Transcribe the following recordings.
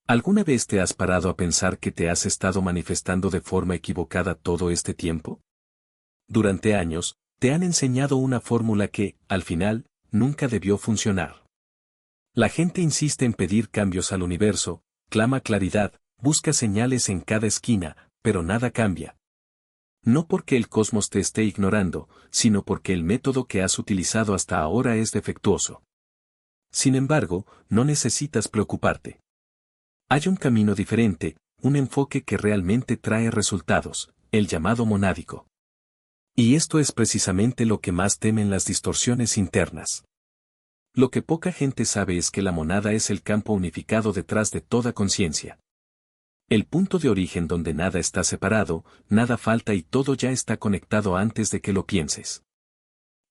¿Alguna vez te has parado a pensar que te has estado manifestando de forma equivocada todo este tiempo? Durante años, te han enseñado una fórmula que, al final, nunca debió funcionar. La gente insiste en pedir cambios al universo, clama claridad, busca señales en cada esquina, pero nada cambia. No porque el cosmos te esté ignorando, sino porque el método que has utilizado hasta ahora es defectuoso. Sin embargo, no necesitas preocuparte. Hay un camino diferente, un enfoque que realmente trae resultados, el llamado monádico. Y esto es precisamente lo que más temen las distorsiones internas. Lo que poca gente sabe es que la monada es el campo unificado detrás de toda conciencia. El punto de origen donde nada está separado, nada falta y todo ya está conectado antes de que lo pienses.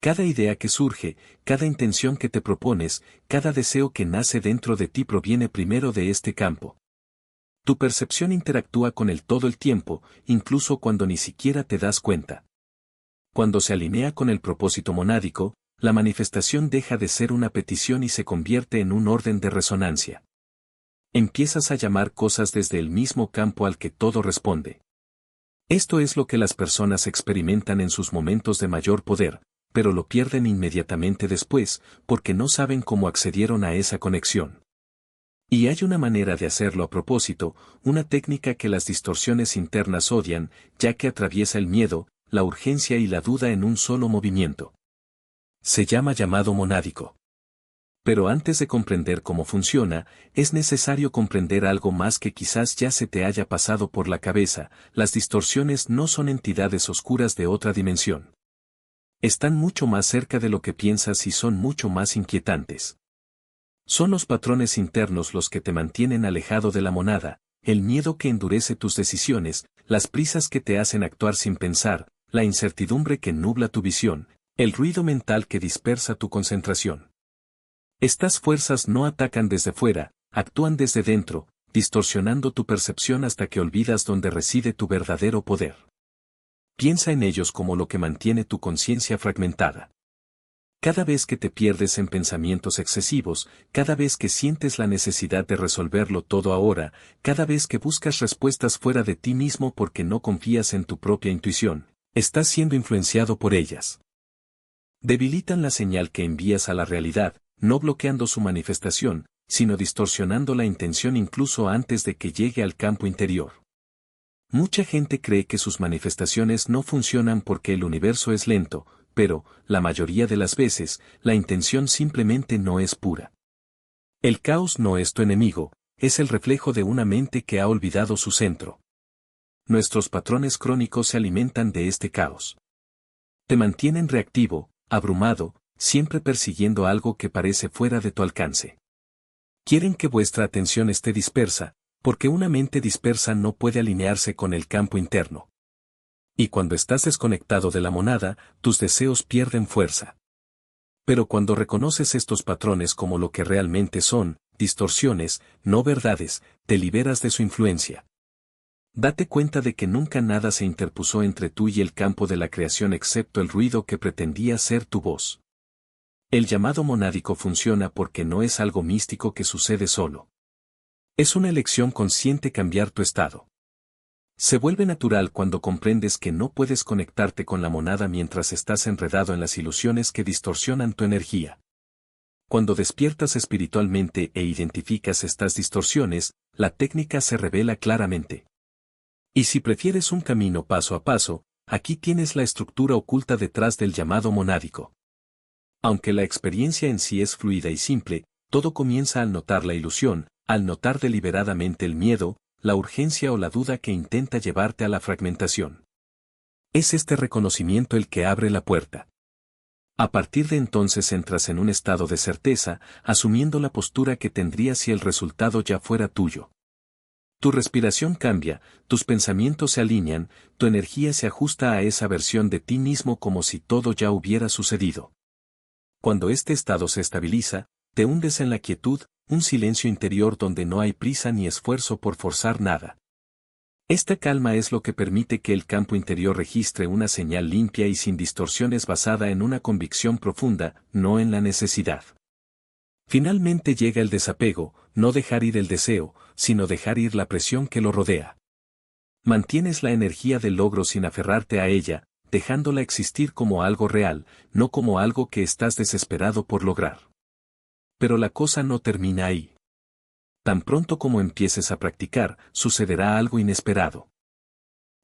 Cada idea que surge, cada intención que te propones, cada deseo que nace dentro de ti proviene primero de este campo. Tu percepción interactúa con él todo el tiempo, incluso cuando ni siquiera te das cuenta. Cuando se alinea con el propósito monádico, la manifestación deja de ser una petición y se convierte en un orden de resonancia. Empiezas a llamar cosas desde el mismo campo al que todo responde. Esto es lo que las personas experimentan en sus momentos de mayor poder, pero lo pierden inmediatamente después, porque no saben cómo accedieron a esa conexión. Y hay una manera de hacerlo a propósito, una técnica que las distorsiones internas odian, ya que atraviesa el miedo, la urgencia y la duda en un solo movimiento. Se llama llamado monádico. Pero antes de comprender cómo funciona, es necesario comprender algo más que quizás ya se te haya pasado por la cabeza: las distorsiones no son entidades oscuras de otra dimensión. Están mucho más cerca de lo que piensas y son mucho más inquietantes. Son los patrones internos los que te mantienen alejado de la monada, el miedo que endurece tus decisiones, las prisas que te hacen actuar sin pensar, la incertidumbre que nubla tu visión, el ruido mental que dispersa tu concentración. Estas fuerzas no atacan desde fuera, actúan desde dentro, distorsionando tu percepción hasta que olvidas dónde reside tu verdadero poder. Piensa en ellos como lo que mantiene tu conciencia fragmentada. Cada vez que te pierdes en pensamientos excesivos, cada vez que sientes la necesidad de resolverlo todo ahora, cada vez que buscas respuestas fuera de ti mismo porque no confías en tu propia intuición, estás siendo influenciado por ellas. Debilitan la señal que envías a la realidad, no bloqueando su manifestación, sino distorsionando la intención incluso antes de que llegue al campo interior. Mucha gente cree que sus manifestaciones no funcionan porque el universo es lento, pero, la mayoría de las veces, la intención simplemente no es pura. El caos no es tu enemigo, es el reflejo de una mente que ha olvidado su centro. Nuestros patrones crónicos se alimentan de este caos. Te mantienen reactivo, abrumado, siempre persiguiendo algo que parece fuera de tu alcance. Quieren que vuestra atención esté dispersa, porque una mente dispersa no puede alinearse con el campo interno. Y cuando estás desconectado de la monada, tus deseos pierden fuerza. Pero cuando reconoces estos patrones como lo que realmente son, distorsiones, no verdades, te liberas de su influencia. Date cuenta de que nunca nada se interpuso entre tú y el campo de la creación excepto el ruido que pretendía ser tu voz. El llamado monádico funciona porque no es algo místico que sucede solo. Es una elección consciente cambiar tu estado. Se vuelve natural cuando comprendes que no puedes conectarte con la monada mientras estás enredado en las ilusiones que distorsionan tu energía. Cuando despiertas espiritualmente e identificas estas distorsiones, la técnica se revela claramente. Y si prefieres un camino paso a paso, aquí tienes la estructura oculta detrás del llamado monádico. Aunque la experiencia en sí es fluida y simple, todo comienza al notar la ilusión, al notar deliberadamente el miedo, la urgencia o la duda que intenta llevarte a la fragmentación. Es este reconocimiento el que abre la puerta. A partir de entonces entras en un estado de certeza, asumiendo la postura que tendrías si el resultado ya fuera tuyo. Tu respiración cambia, tus pensamientos se alinean, tu energía se ajusta a esa versión de ti mismo como si todo ya hubiera sucedido. Cuando este estado se estabiliza, te hundes en la quietud, un silencio interior donde no hay prisa ni esfuerzo por forzar nada. Esta calma es lo que permite que el campo interior registre una señal limpia y sin distorsiones basada en una convicción profunda, no en la necesidad. Finalmente llega el desapego, no dejar ir el deseo, sino dejar ir la presión que lo rodea. Mantienes la energía del logro sin aferrarte a ella, dejándola existir como algo real, no como algo que estás desesperado por lograr. Pero la cosa no termina ahí. Tan pronto como empieces a practicar, sucederá algo inesperado.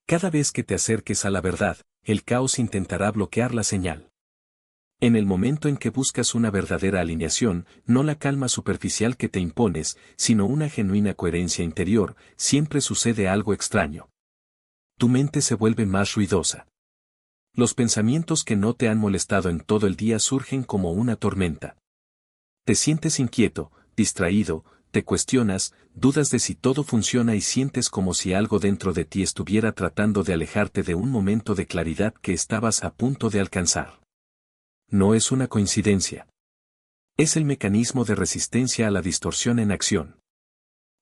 Cada vez que te acerques a la verdad, el caos intentará bloquear la señal. En el momento en que buscas una verdadera alineación, no la calma superficial que te impones, sino una genuina coherencia interior, siempre sucede algo extraño. Tu mente se vuelve más ruidosa. Los pensamientos que no te han molestado en todo el día surgen como una tormenta. Te sientes inquieto, distraído, te cuestionas, dudas de si todo funciona y sientes como si algo dentro de ti estuviera tratando de alejarte de un momento de claridad que estabas a punto de alcanzar. No es una coincidencia. Es el mecanismo de resistencia a la distorsión en acción.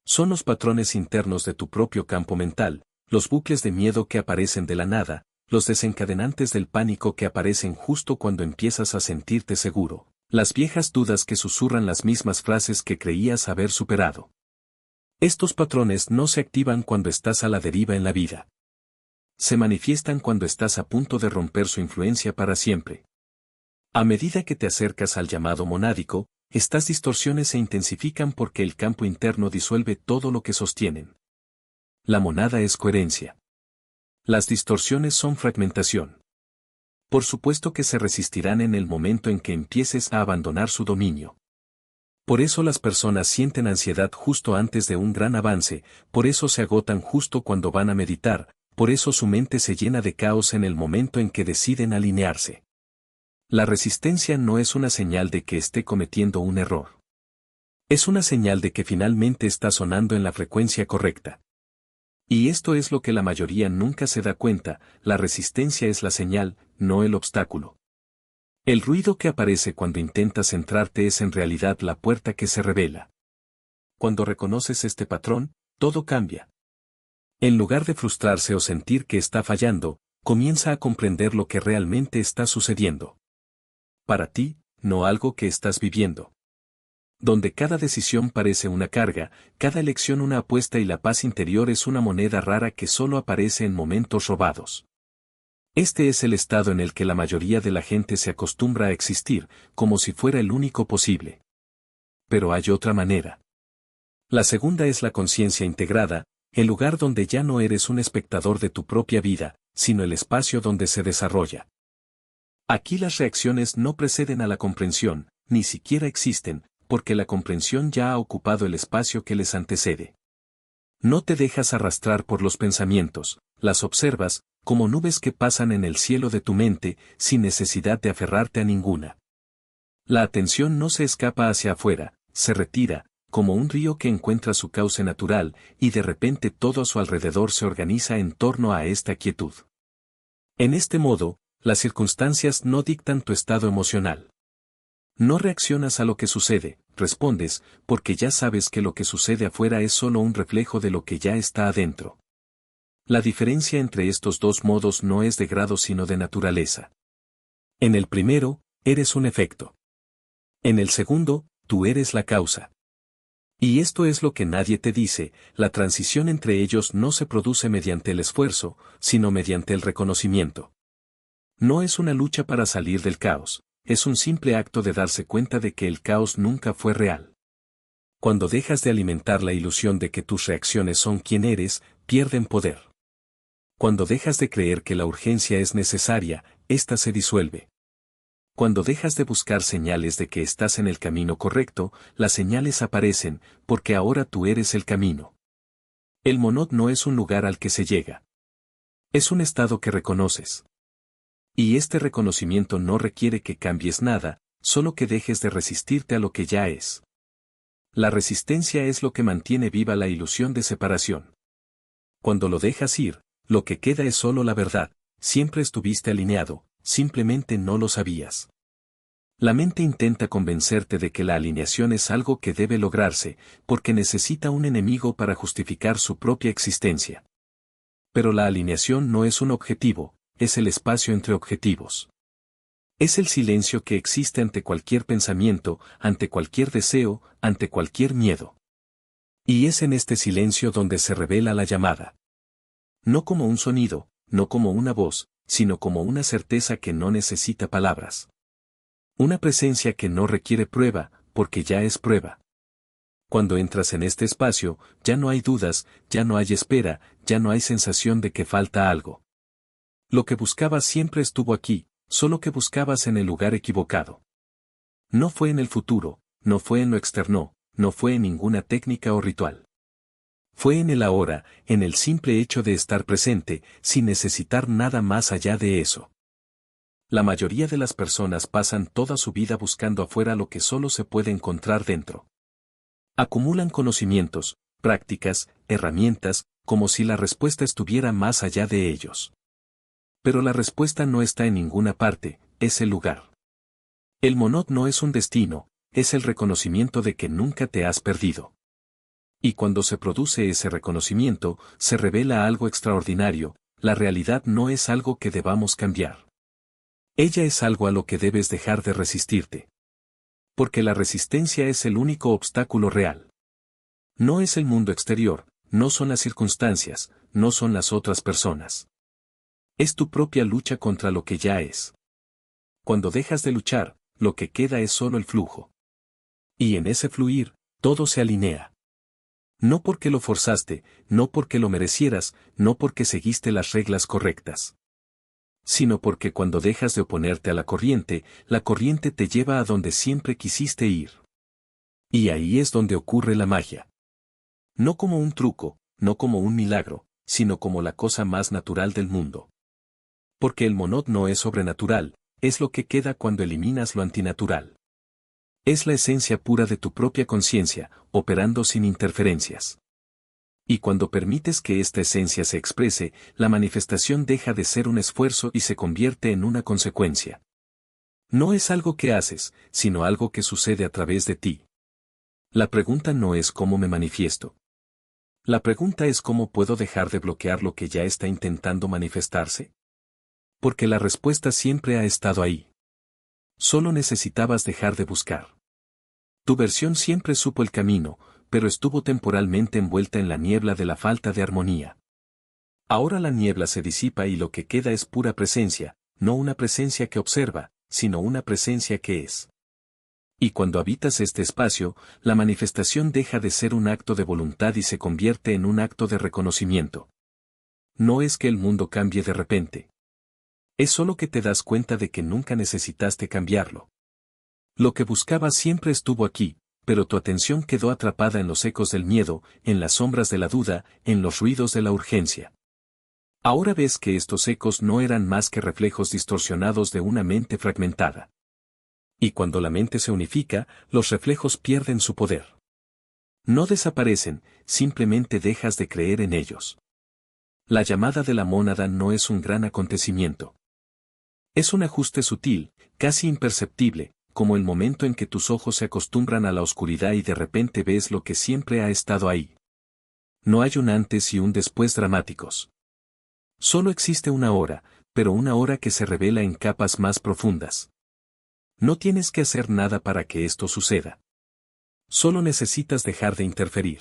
Son los patrones internos de tu propio campo mental, los bucles de miedo que aparecen de la nada, los desencadenantes del pánico que aparecen justo cuando empiezas a sentirte seguro, las viejas dudas que susurran las mismas frases que creías haber superado. Estos patrones no se activan cuando estás a la deriva en la vida. Se manifiestan cuando estás a punto de romper su influencia para siempre. A medida que te acercas al llamado monádico, estas distorsiones se intensifican porque el campo interno disuelve todo lo que sostienen. La monada es coherencia. Las distorsiones son fragmentación. Por supuesto que se resistirán en el momento en que empieces a abandonar su dominio. Por eso las personas sienten ansiedad justo antes de un gran avance, por eso se agotan justo cuando van a meditar, por eso su mente se llena de caos en el momento en que deciden alinearse. La resistencia no es una señal de que esté cometiendo un error. Es una señal de que finalmente está sonando en la frecuencia correcta. Y esto es lo que la mayoría nunca se da cuenta, la resistencia es la señal, no el obstáculo. El ruido que aparece cuando intentas centrarte es en realidad la puerta que se revela. Cuando reconoces este patrón, todo cambia. En lugar de frustrarse o sentir que está fallando, comienza a comprender lo que realmente está sucediendo. Para ti, no algo que estás viviendo. Donde cada decisión parece una carga, cada elección una apuesta y la paz interior es una moneda rara que solo aparece en momentos robados. Este es el estado en el que la mayoría de la gente se acostumbra a existir, como si fuera el único posible. Pero hay otra manera. La segunda es la conciencia integrada, el lugar donde ya no eres un espectador de tu propia vida, sino el espacio donde se desarrolla. Aquí las reacciones no preceden a la comprensión, ni siquiera existen, porque la comprensión ya ha ocupado el espacio que les antecede. No te dejas arrastrar por los pensamientos, las observas, como nubes que pasan en el cielo de tu mente, sin necesidad de aferrarte a ninguna. La atención no se escapa hacia afuera, se retira, como un río que encuentra su cauce natural, y de repente todo a su alrededor se organiza en torno a esta quietud. En este modo, las circunstancias no dictan tu estado emocional. No reaccionas a lo que sucede, respondes, porque ya sabes que lo que sucede afuera es solo un reflejo de lo que ya está adentro. La diferencia entre estos dos modos no es de grado sino de naturaleza. En el primero, eres un efecto. En el segundo, tú eres la causa. Y esto es lo que nadie te dice, la transición entre ellos no se produce mediante el esfuerzo, sino mediante el reconocimiento. No es una lucha para salir del caos, es un simple acto de darse cuenta de que el caos nunca fue real. Cuando dejas de alimentar la ilusión de que tus reacciones son quien eres, pierden poder. Cuando dejas de creer que la urgencia es necesaria, ésta se disuelve. Cuando dejas de buscar señales de que estás en el camino correcto, las señales aparecen, porque ahora tú eres el camino. El monot no es un lugar al que se llega. Es un estado que reconoces. Y este reconocimiento no requiere que cambies nada, solo que dejes de resistirte a lo que ya es. La resistencia es lo que mantiene viva la ilusión de separación. Cuando lo dejas ir, lo que queda es solo la verdad, siempre estuviste alineado, simplemente no lo sabías. La mente intenta convencerte de que la alineación es algo que debe lograrse, porque necesita un enemigo para justificar su propia existencia. Pero la alineación no es un objetivo, es el espacio entre objetivos. Es el silencio que existe ante cualquier pensamiento, ante cualquier deseo, ante cualquier miedo. Y es en este silencio donde se revela la llamada. No como un sonido, no como una voz, sino como una certeza que no necesita palabras. Una presencia que no requiere prueba, porque ya es prueba. Cuando entras en este espacio, ya no hay dudas, ya no hay espera, ya no hay sensación de que falta algo. Lo que buscabas siempre estuvo aquí, solo que buscabas en el lugar equivocado. No fue en el futuro, no fue en lo externo, no fue en ninguna técnica o ritual. Fue en el ahora, en el simple hecho de estar presente, sin necesitar nada más allá de eso. La mayoría de las personas pasan toda su vida buscando afuera lo que solo se puede encontrar dentro. Acumulan conocimientos, prácticas, herramientas, como si la respuesta estuviera más allá de ellos. Pero la respuesta no está en ninguna parte, es el lugar. El monot no es un destino, es el reconocimiento de que nunca te has perdido. Y cuando se produce ese reconocimiento, se revela algo extraordinario, la realidad no es algo que debamos cambiar. Ella es algo a lo que debes dejar de resistirte. Porque la resistencia es el único obstáculo real. No es el mundo exterior, no son las circunstancias, no son las otras personas. Es tu propia lucha contra lo que ya es. Cuando dejas de luchar, lo que queda es solo el flujo. Y en ese fluir, todo se alinea. No porque lo forzaste, no porque lo merecieras, no porque seguiste las reglas correctas. Sino porque cuando dejas de oponerte a la corriente te lleva a donde siempre quisiste ir. Y ahí es donde ocurre la magia. No como un truco, no como un milagro, sino como la cosa más natural del mundo. Porque el monot no es sobrenatural, es lo que queda cuando eliminas lo antinatural. Es la esencia pura de tu propia conciencia, operando sin interferencias. Y cuando permites que esta esencia se exprese, la manifestación deja de ser un esfuerzo y se convierte en una consecuencia. No es algo que haces, sino algo que sucede a través de ti. La pregunta no es cómo me manifiesto. La pregunta es cómo puedo dejar de bloquear lo que ya está intentando manifestarse. Porque la respuesta siempre ha estado ahí. Solo necesitabas dejar de buscar. Tu versión siempre supo el camino, pero estuvo temporalmente envuelta en la niebla de la falta de armonía. Ahora la niebla se disipa y lo que queda es pura presencia, no una presencia que observa, sino una presencia que es. Y cuando habitas este espacio, la manifestación deja de ser un acto de voluntad y se convierte en un acto de reconocimiento. No es que el mundo cambie de repente. Es solo que te das cuenta de que nunca necesitaste cambiarlo. Lo que buscabas siempre estuvo aquí, pero tu atención quedó atrapada en los ecos del miedo, en las sombras de la duda, en los ruidos de la urgencia. Ahora ves que estos ecos no eran más que reflejos distorsionados de una mente fragmentada. Y cuando la mente se unifica, los reflejos pierden su poder. No desaparecen, simplemente dejas de creer en ellos. La llamada de la mónada no es un gran acontecimiento. Es un ajuste sutil, casi imperceptible, como el momento en que tus ojos se acostumbran a la oscuridad y de repente ves lo que siempre ha estado ahí. No hay un antes y un después dramáticos. Solo existe una hora, pero una hora que se revela en capas más profundas. No tienes que hacer nada para que esto suceda. Solo necesitas dejar de interferir.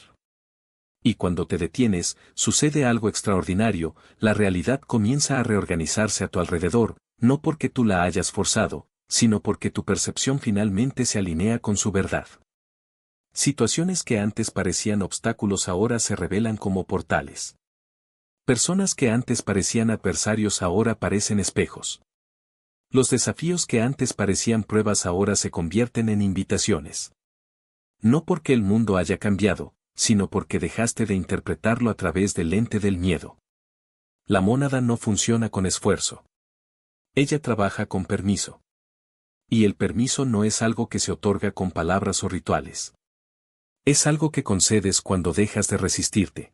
Y cuando te detienes, sucede algo extraordinario, la realidad comienza a reorganizarse a tu alrededor, no porque tú la hayas forzado, sino porque tu percepción finalmente se alinea con su verdad. Situaciones que antes parecían obstáculos ahora se revelan como portales. Personas que antes parecían adversarios ahora parecen espejos. Los desafíos que antes parecían pruebas ahora se convierten en invitaciones. No porque el mundo haya cambiado, sino porque dejaste de interpretarlo a través del lente del miedo. La mónada no funciona con esfuerzo. Ella trabaja con permiso. Y el permiso no es algo que se otorga con palabras o rituales. Es algo que concedes cuando dejas de resistirte.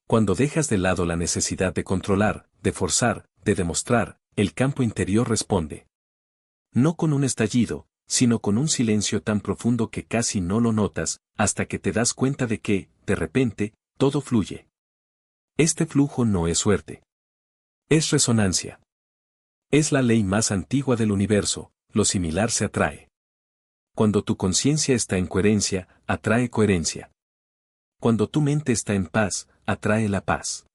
Cuando dejas de lado la necesidad de controlar, de forzar, de demostrar, el campo interior responde. No con un estallido, sino con un silencio tan profundo que casi no lo notas, hasta que te das cuenta de que, de repente, todo fluye. Este flujo no es suerte. Es resonancia. Es la ley más antigua del universo, lo similar se atrae. Cuando tu conciencia está en coherencia, atrae coherencia. Cuando tu mente está en paz, atrae la paz.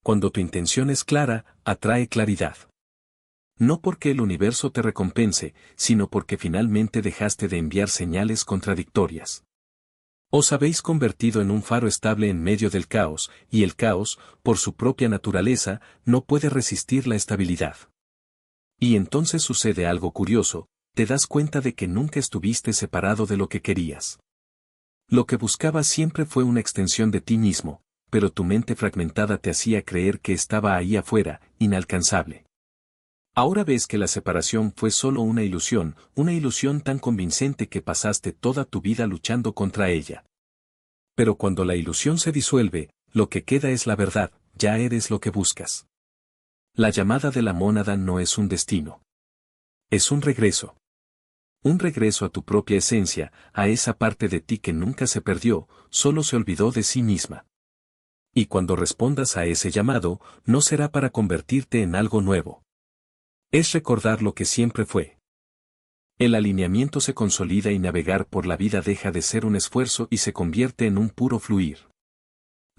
Cuando tu intención es clara, atrae claridad. No porque el universo te recompense, sino porque finalmente dejaste de enviar señales contradictorias. Os habéis convertido en un faro estable en medio del caos, y el caos, por su propia naturaleza, no puede resistir la estabilidad. Y entonces sucede algo curioso, te das cuenta de que nunca estuviste separado de lo que querías. Lo que buscabas siempre fue una extensión de ti mismo, pero tu mente fragmentada te hacía creer que estaba ahí afuera, inalcanzable. Ahora ves que la separación fue solo una ilusión tan convincente que pasaste toda tu vida luchando contra ella. Pero cuando la ilusión se disuelve, lo que queda es la verdad, ya eres lo que buscas. La llamada de la mónada no es un destino. Es un regreso. Un regreso a tu propia esencia, a esa parte de ti que nunca se perdió, solo se olvidó de sí misma. Y cuando respondas a ese llamado, no será para convertirte en algo nuevo. Es recordar lo que siempre fue. El alineamiento se consolida y navegar por la vida deja de ser un esfuerzo y se convierte en un puro fluir.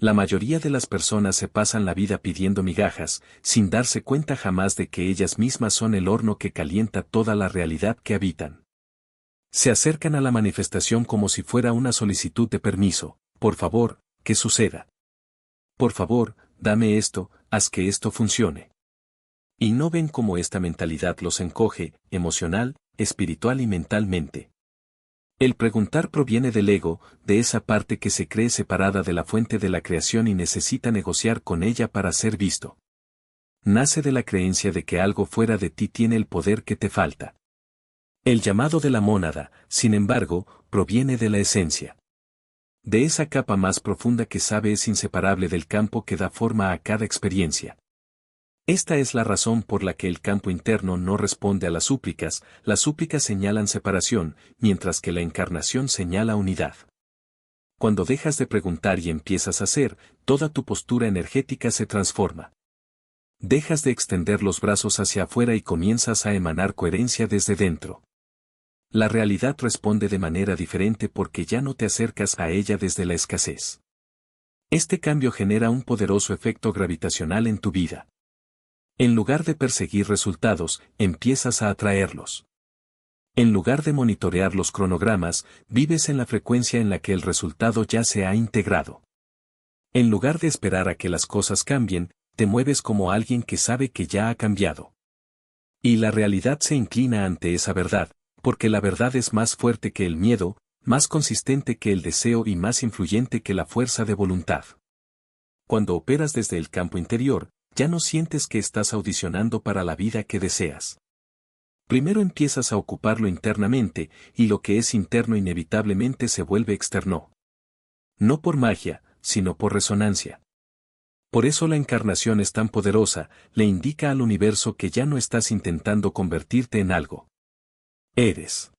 La mayoría de las personas se pasan la vida pidiendo migajas, sin darse cuenta jamás de que ellas mismas son el horno que calienta toda la realidad que habitan. Se acercan a la manifestación como si fuera una solicitud de permiso, por favor, que suceda. Por favor, dame esto, haz que esto funcione. Y no ven cómo esta mentalidad los encoge, emocional, espiritual y mentalmente. El preguntar proviene del ego, de esa parte que se cree separada de la fuente de la creación y necesita negociar con ella para ser visto. Nace de la creencia de que algo fuera de ti tiene el poder que te falta. El llamado de la mónada, sin embargo, proviene de la esencia. De esa capa más profunda que sabe es inseparable del campo que da forma a cada experiencia. Esta es la razón por la que el campo interno no responde a las súplicas señalan separación, mientras que la encarnación señala unidad. Cuando dejas de preguntar y empiezas a hacer, toda tu postura energética se transforma. Dejas de extender los brazos hacia afuera y comienzas a emanar coherencia desde dentro. La realidad responde de manera diferente porque ya no te acercas a ella desde la escasez. Este cambio genera un poderoso efecto gravitacional en tu vida. En lugar de perseguir resultados, empiezas a atraerlos. En lugar de monitorear los cronogramas, vives en la frecuencia en la que el resultado ya se ha integrado. En lugar de esperar a que las cosas cambien, te mueves como alguien que sabe que ya ha cambiado. Y la realidad se inclina ante esa verdad, porque la verdad es más fuerte que el miedo, más consistente que el deseo y más influyente que la fuerza de voluntad. Cuando operas desde el campo interior, ya no sientes que estás audicionando para la vida que deseas. Primero empiezas a ocuparlo internamente, y lo que es interno inevitablemente se vuelve externo. No por magia, sino por resonancia. Por eso la encarnación es tan poderosa, le indica al universo que ya no estás intentando convertirte en algo. Eres.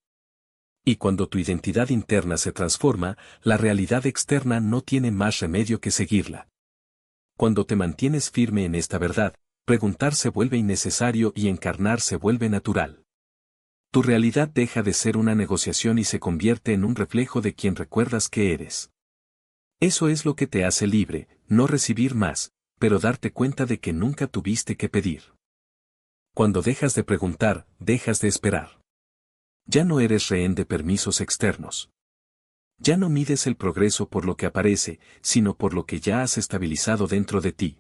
Y cuando tu identidad interna se transforma, la realidad externa no tiene más remedio que seguirla. Cuando te mantienes firme en esta verdad, preguntar se vuelve innecesario y encarnar se vuelve natural. Tu realidad deja de ser una negociación y se convierte en un reflejo de quien recuerdas que eres. Eso es lo que te hace libre, no recibir más, pero darte cuenta de que nunca tuviste que pedir. Cuando dejas de preguntar, dejas de esperar. Ya no eres rehén de permisos externos. Ya no mides el progreso por lo que aparece, sino por lo que ya has estabilizado dentro de ti.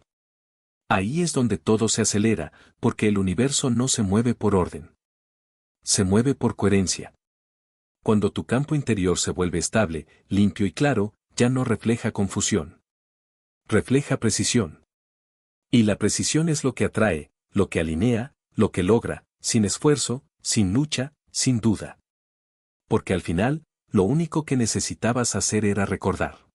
Ahí es donde todo se acelera, porque el universo no se mueve por orden. Se mueve por coherencia. Cuando tu campo interior se vuelve estable, limpio y claro, ya no refleja confusión. Refleja precisión. Y la precisión es lo que atrae, lo que alinea, lo que logra, sin esfuerzo, sin lucha, sin duda. Porque al final, lo único que necesitabas hacer era recordar.